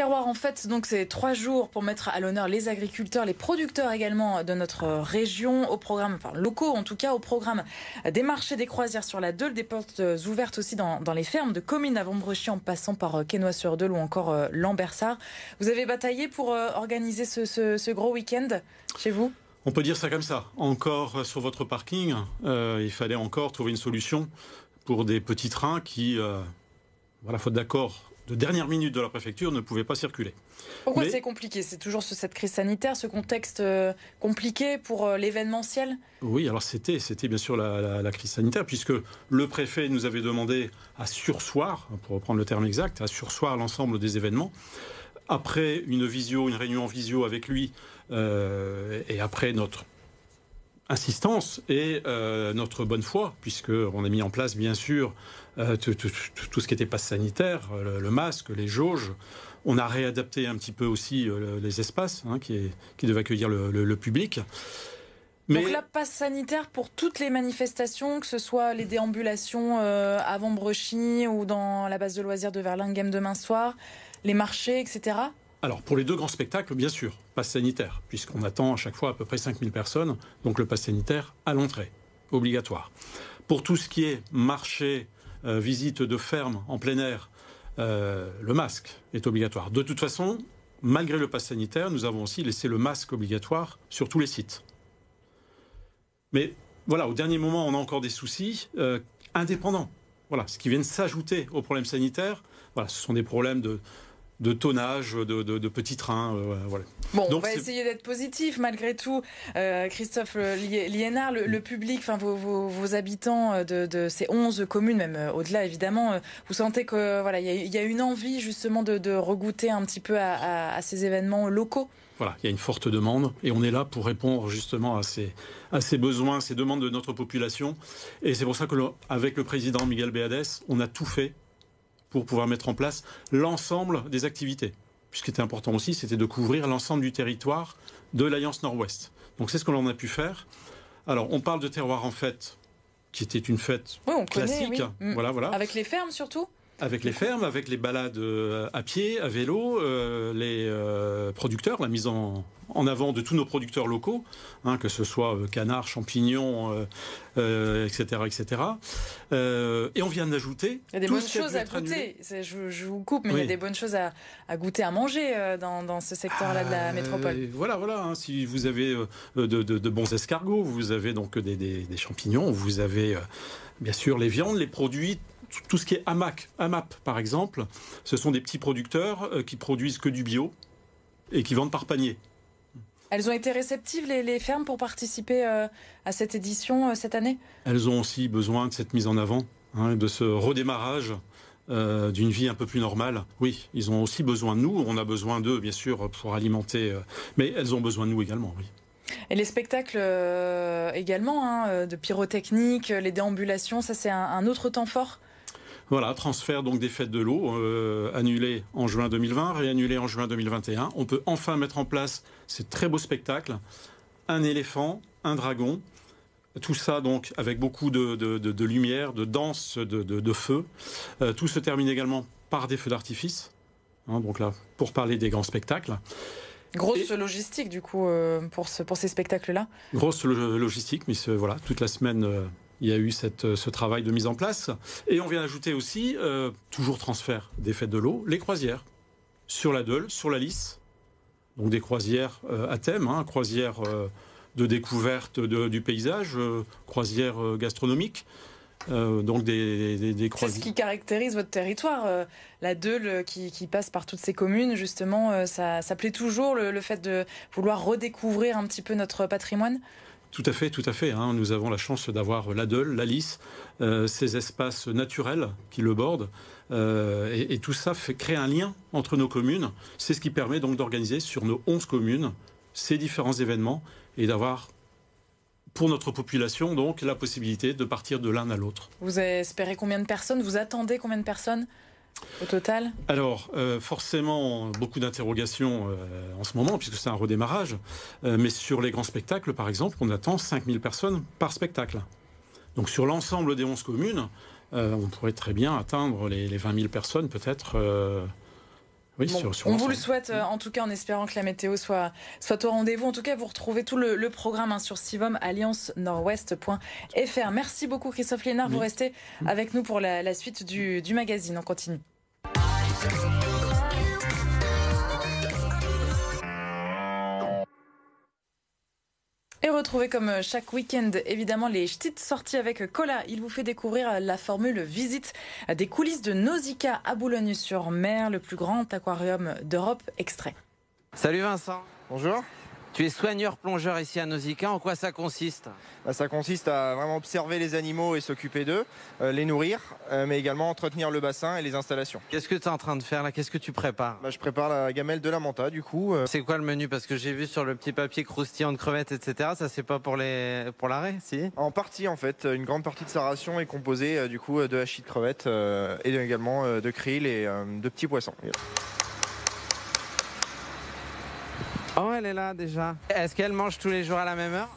Terroir, en fait, donc c'est 3 jours pour mettre à l'honneur les agriculteurs, les producteurs également de notre région, au programme, enfin locaux en tout cas, au programme des marchés, des croisières sur la Deûle, des portes ouvertes aussi dans les fermes de communes à Vambrechy en passant par Quesnoy-sur-Deûle ou encore Lambersart. Vous avez bataillé pour organiser ce gros week-end chez vous ? On peut dire ça comme ça. Encore sur votre parking, il fallait encore trouver une solution pour des petits trains qui, faute d'accord de dernière minute de la préfecture, ne pouvaient pas circuler. Pourquoi c'est compliqué ? C'est toujours cette crise sanitaire, ce contexte compliqué pour l'événementiel ? Oui, alors c'était bien sûr la crise sanitaire, puisque le préfet nous avait demandé à surseoir, pour reprendre le terme exact, à surseoir l'ensemble des événements. Après une réunion en visio avec lui, et après notre insistance et notre bonne foi, puisqu'on a mis en place bien sûr tout ce qui était passe sanitaire, le masque, les jauges. On a réadapté un petit peu aussi les espaces qui devaient accueillir le public. Donc la passe sanitaire pour toutes les manifestations, que ce soit les déambulations à Vambrechy ou dans la base de loisirs de Verlinghem demain soir, les marchés, etc. Alors, pour les 2 grands spectacles, bien sûr, passe sanitaire, puisqu'on attend à chaque fois à peu près 5000 personnes, donc le passe sanitaire à l'entrée, obligatoire. Pour tout ce qui est marché, visite de ferme en plein air, le masque est obligatoire. De toute façon, malgré le passe sanitaire, nous avons aussi laissé le masque obligatoire sur tous les sites. Mais voilà, au dernier moment, on a encore des soucis indépendants. Voilà, ce qui vient s'ajouter aux problèmes sanitaires, voilà, ce sont des problèmes de tonnage, de petits trains. Voilà. Bon, donc, on va essayer d'être positif malgré tout. Christophe Liénard, le public, enfin vos habitants de ces 11 communes, même au-delà évidemment, vous sentez que voilà, il y a une envie justement de regoûter un petit peu à ces événements locaux. Voilà, il y a une forte demande et on est là pour répondre justement à ces besoins, ces demandes de notre population. Et c'est pour ça qu'avec le président Miguel Beadès, on a tout fait pour pouvoir mettre en place l'ensemble des activités. Puis ce qui était important aussi, c'était de couvrir l'ensemble du territoire de l'Alliance Nord-Ouest. Donc c'est ce que l'on a pu faire. Alors on parle de Terroir en fête, qui était une fête classique. Connaît, oui. Voilà. Avec les fermes surtout ? Avec les fermes, avec les balades à pied, à vélo, les producteurs, la mise en avant de tous nos producteurs locaux, que ce soit canards, champignons, etc. Et on vient d'ajouter... Il y a des bonnes choses à goûter. Je vous coupe, mais oui. Il y a des bonnes choses à goûter, à manger dans ce secteur-là de la métropole. Voilà. Si vous avez de bons escargots, vous avez donc des champignons, vous avez bien sûr les viandes, les produits... Tout ce qui est AMAP, par exemple, ce sont des petits producteurs qui produisent que du bio et qui vendent par panier. Elles ont été réceptives, les fermes, pour participer à cette édition cette année ? Elles ont aussi besoin de cette mise en avant, de ce redémarrage d'une vie un peu plus normale. Oui, ils ont aussi besoin de nous. On a besoin d'eux, bien sûr, pour alimenter. Mais elles ont besoin de nous également, oui. Et les spectacles également, de pyrotechnique, les déambulations, ça c'est un autre temps fort ? Voilà, transfert donc des fêtes de l'eau, annulé en juin 2020, réannulé en juin 2021. On peut enfin mettre en place ces très beaux spectacles. Un éléphant, un dragon, tout ça donc avec beaucoup de lumière, de danse, de feu. Tout se termine également par des feux d'artifice. Donc là, pour parler des grands spectacles. Grosse logistique du coup pour ces spectacles-là. Grosse logistique, mais voilà, toute la semaine... Il y a eu ce travail de mise en place. Et on vient ajouter aussi, toujours transfert des fêtes de l'eau, les croisières. Sur la Deûle, sur la Lys. Donc des croisières à thème, croisières de découverte du paysage, croisières gastronomiques. Donc des croisières. C'est ce qui caractérise votre territoire. La Deûle qui passe par toutes ces communes, justement, ça plaît toujours, le fait de vouloir redécouvrir un petit peu notre patrimoine ? Tout à fait. Nous avons la chance d'avoir la Deûle, la Lys, ces espaces naturels qui le bordent. Et tout ça crée un lien entre nos communes. C'est ce qui permet donc d'organiser sur nos 11 communes ces différents événements et d'avoir, pour notre population, donc, la possibilité de partir de l'un à l'autre. Vous espérez combien de personnes ? Vous attendez combien de personnes ? Au total ? Alors, forcément, beaucoup d'interrogations en ce moment, puisque c'est un redémarrage. Mais sur les grands spectacles, par exemple, on attend 5000 personnes par spectacle. Donc, sur l'ensemble des 11 communes, on pourrait très bien atteindre les 20 000 personnes, peut-être, Oui, bon, on vous le souhaite en tout cas en espérant que la météo soit au rendez-vous. En tout cas, vous retrouvez tout le programme sur sivomalliance-nord-ouest.fr. Merci beaucoup Christophe Liénard. Vous restez avec nous pour la suite du magazine. On continue. Et retrouvez comme chaque week-end, évidemment, les petites sorties avec Cola. Il vous fait découvrir la formule visite des coulisses de Nausicaa à Boulogne-sur-Mer, le plus grand aquarium d'Europe. Extrait. Salut Vincent. Bonjour. Tu es soigneur-plongeur ici à Nausicaa. En quoi ça consiste ? Ça consiste à vraiment observer les animaux et s'occuper d'eux, les nourrir, mais également entretenir le bassin et les installations. Qu'est-ce que tu es en train de faire là ? Qu'est-ce que tu prépares ? Je prépare la gamelle de la manta du coup. C'est quoi le menu ? Parce que j'ai vu sur le petit papier croustillant de crevettes, etc. Ça c'est pas pour l'arrêt, si ? En partie en fait, une grande partie de sa ration est composée du coup de hachis de crevettes et également de krill et de petits poissons. Oh, elle est là déjà. Est-ce qu'elle mange tous les jours à la même heure ?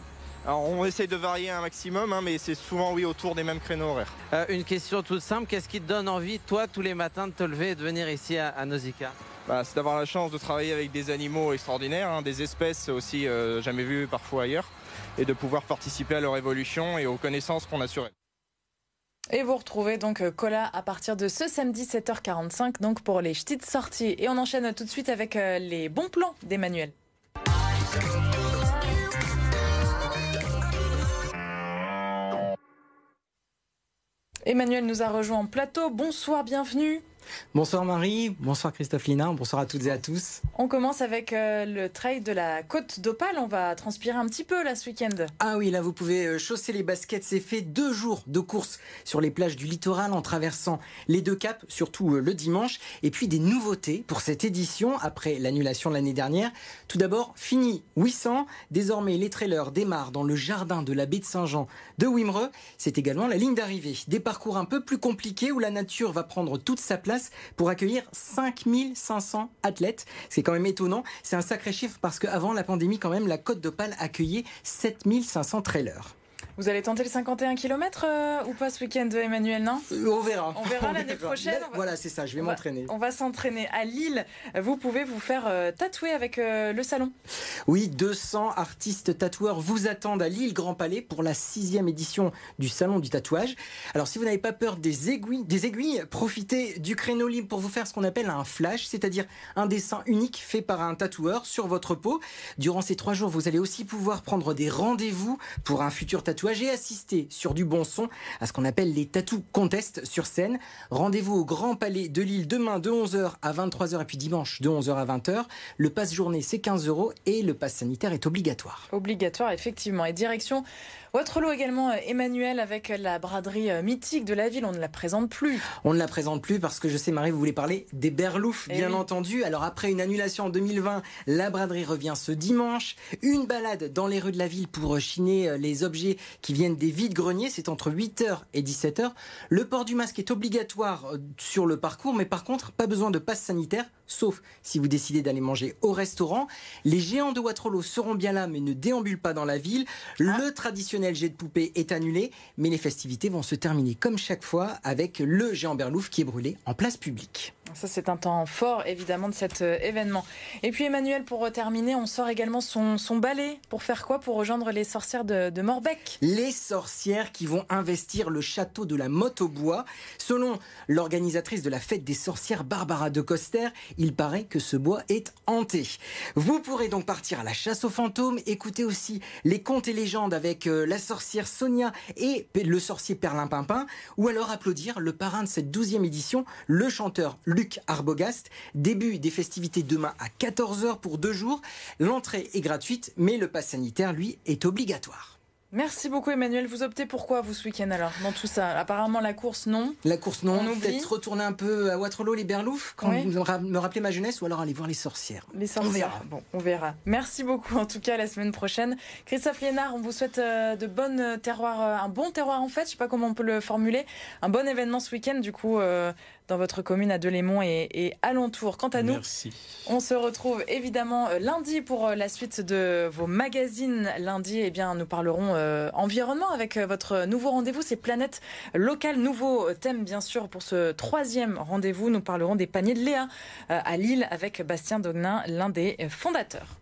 Alors on essaye de varier un maximum, mais c'est souvent autour des mêmes créneaux horaires. Une question toute simple, qu'est-ce qui te donne envie, toi, tous les matins, de te lever et de venir ici à Nausicaa ? C'est d'avoir la chance de travailler avec des animaux extraordinaires, des espèces aussi jamais vues parfois ailleurs, et de pouvoir participer à leur évolution et aux connaissances qu'on a sur elles. Et vous retrouvez donc Cola à partir de ce samedi 7h45 donc pour les petites sorties. Et on enchaîne tout de suite avec les bons plans d'Emmanuel. Emmanuel nous a rejoint en plateau. Bonsoir, bienvenue. Bonsoir Marie, bonsoir Christophe Liénard, bonsoir à toutes et à tous. On commence avec le trail de la Côte d'Opale. On va transpirer un petit peu là ce week-end. Ah oui, là vous pouvez chausser les baskets. C'est fait 2 jours de course sur les plages du littoral en traversant les 2 caps, surtout le dimanche. Et puis des nouveautés pour cette édition après l'annulation de l'année dernière. Tout d'abord, fini 800. Désormais, les trailers démarrent dans le jardin de la baie de Saint-Jean de Wimereux. C'est également la ligne d'arrivée. Des parcours un peu plus compliqués où la nature va prendre toute sa place pour accueillir 5500 athlètes. C'est quand même étonnant. C'est un sacré chiffre parce qu'avant la pandémie, quand même, la Côte d'Opale accueillait 7500 trailers. Vous allez tenter le 51 km ou pas ce week-end, Emmanuel, non ? On verra. On verra l'année prochaine. Voilà, c'est ça, je vais m'entraîner. On va s'entraîner à Lille. Vous pouvez vous faire tatouer avec le salon. Oui, 200 artistes tatoueurs vous attendent à Lille Grand Palais pour la 6e édition du Salon du tatouage. Alors, si vous n'avez pas peur des aiguilles, profitez du créneau libre pour vous faire ce qu'on appelle un flash, c'est-à-dire un dessin unique fait par un tatoueur sur votre peau. Durant ces 3 jours, vous allez aussi pouvoir prendre des rendez-vous pour un futur tatouage et assister sur du bon son à ce qu'on appelle les tattoo contests sur scène. Rendez-vous au Grand Palais de Lille demain de 11h à 23h et puis dimanche de 11h à 20h. Le pass journée c'est 15 € et le pass sanitaire est obligatoire. Obligatoire effectivement. Et direction Waterloo également, Emmanuel, avec la braderie mythique de la ville. On ne la présente plus. On ne la présente plus parce que je sais Marie, vous voulez parler des berloufs, bien entendu. Alors après une annulation en 2020, la braderie revient ce dimanche. Une balade dans les rues de la ville pour chiner les objets qui viennent des vides-greniers. C'est entre 8h et 17h. Le port du masque est obligatoire sur le parcours, mais par contre, pas besoin de passe sanitaire, sauf si vous décidez d'aller manger au restaurant. Les géants de Waterloo seront bien là, mais ne déambulent pas dans la ville. Le traditionnel jet de poupée est annulé, mais les festivités vont se terminer comme chaque fois avec le géant berlouf qui est brûlé en place publique. Ça, c'est un temps fort, évidemment, de cet événement. Et puis, Emmanuel, pour terminer, on sort également son balai. Pour faire quoi ? Pour rejoindre les sorcières de Morbec. Les sorcières qui vont investir le château de la Motte au Bois. Selon l'organisatrice de la fête des sorcières, Barbara de Coster, il paraît que ce bois est hanté. Vous pourrez donc partir à la chasse aux fantômes, écouter aussi les contes et légendes avec la sorcière Sonia et le sorcier Perlimpinpin, ou alors applaudir le parrain de cette 12e édition, le chanteur Luc Arbogast. Début des festivités demain à 14h pour 2 jours. L'entrée est gratuite, mais le pass sanitaire, lui, est obligatoire. Merci beaucoup Emmanuel. Vous optez pour quoi vous ce week-end alors dans tout ça ? Apparemment la course non. La course non. On oublie. Peut-être retourner un peu à Waterloo les berloufs quand Oui. vous me rappelez ma jeunesse, ou alors aller voir les sorcières. Les sorcières. On verra. Bon, on verra. Merci beaucoup en tout cas, la semaine prochaine. Christophe Liénard, on vous souhaite de bonnes terroirs, un bon terroir en fait, je sais pas comment on peut le formuler, un bon événement ce week-end du coup dans votre commune à Deûlémont et alentour. Quant à nous, merci. On se retrouve évidemment lundi pour la suite de vos magazines. Lundi, eh bien, nous parlerons environnement avec votre nouveau rendez-vous, c'est Planète Locale. Nouveau thème, bien sûr, pour ce 3e rendez-vous. Nous parlerons des paniers de Léa à Lille avec Bastien Dognin, l'un des fondateurs.